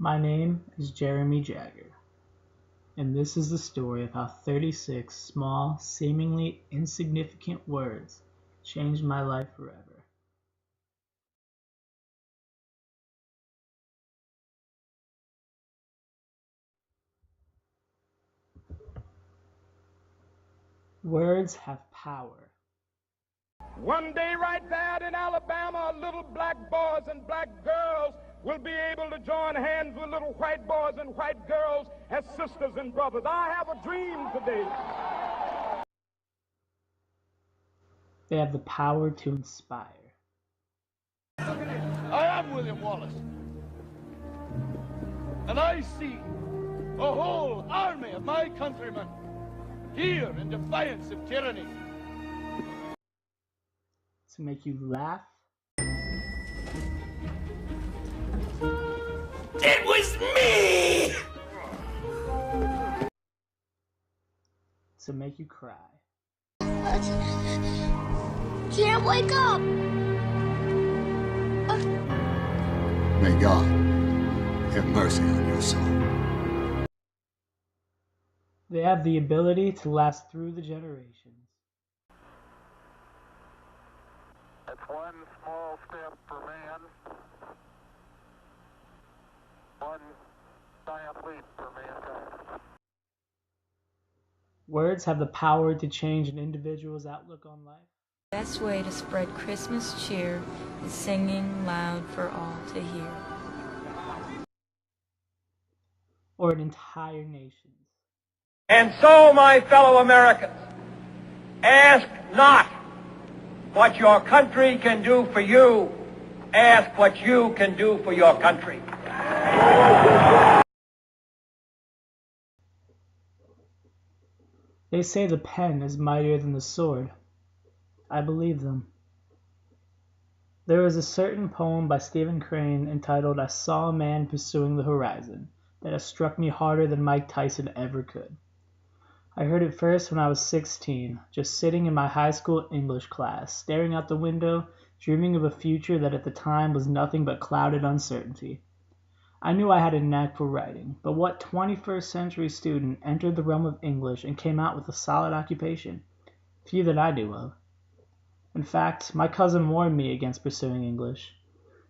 My name is Jeremy Jagger, and this is the story of how 36 small, seemingly insignificant words changed my life forever. Words have power. One day right there in Alabama, little black boys and black girls will be able to join hands with little white boys and white girls as sisters and brothers. I have a dream today. They have the power to inspire. I am William Wallace, and I see a whole army of my countrymen here in defiance of tyranny. To make you laugh. It was me! To make you cry. Can't wake up! May God have mercy on your soul. They have the ability to last through the generations. It's one small step for man, one giant leap for mankind. Words have the power to change an individual's outlook on life. The best way to spread Christmas cheer is singing loud for all to hear. Or an entire nation. And so, my fellow Americans, ask not what your country can do for you. Ask what you can do for your country. They say the pen is mightier than the sword. I believe them. There is a certain poem by Stephen Crane entitled "I Saw a Man Pursuing the Horizon" that has struck me harder than Mike Tyson ever could. I heard it first when I was 16, just sitting in my high school English class, staring out the window, dreaming of a future that at the time was nothing but clouded uncertainty. I knew I had a knack for writing, but what 21st century student entered the realm of English and came out with a solid occupation? Few that I knew of. In fact, my cousin warned me against pursuing English.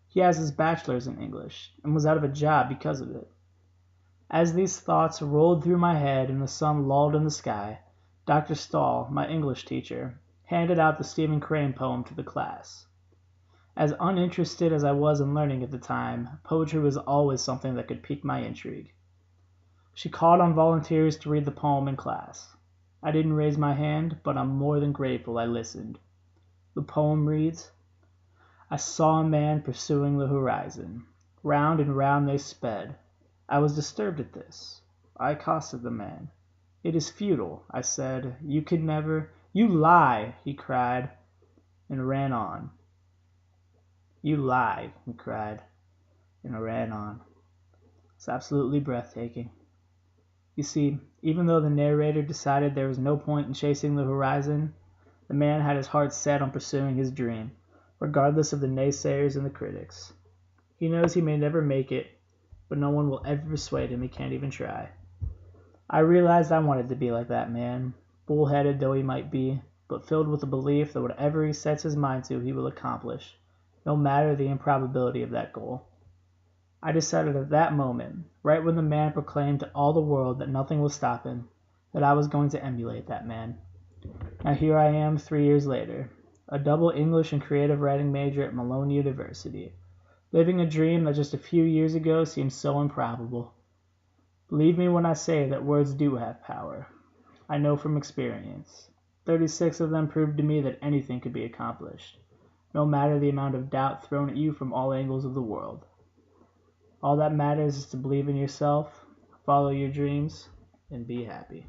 He has his bachelor's in English, and was out of a job because of it. As these thoughts rolled through my head and the sun lulled in the sky, Dr. Stahl, my English teacher, handed out the Stephen Crane poem to the class. As uninterested as I was in learning at the time, poetry was always something that could pique my intrigue. She called on volunteers to read the poem in class. I didn't raise my hand, but I'm more than grateful I listened. The poem reads, I saw a man pursuing the horizon. Round and round they sped. I was disturbed at this. I accosted the man. It is futile, I said. You could never. You lie, he cried, and ran on. You lie, he cried, and ran on. It's absolutely breathtaking. You see, even though the narrator decided there was no point in chasing the horizon, the man had his heart set on pursuing his dream, regardless of the naysayers and the critics. He knows he may never make it, but no one will ever persuade him he can't even try. I realized I wanted to be like that man, bull-headed though he might be, but filled with the belief that whatever he sets his mind to he will accomplish, no matter the improbability of that goal. I decided at that moment, right when the man proclaimed to all the world that nothing will stop him, that I was going to emulate that man. Now here I am 3 years later, a double English and creative writing major at Malone University, living a dream that just a few years ago seemed so improbable. Believe me when I say that words do have power. I know from experience. 36 of them proved to me that anything could be accomplished, no matter the amount of doubt thrown at you from all angles of the world. All that matters is to believe in yourself, follow your dreams, and be happy.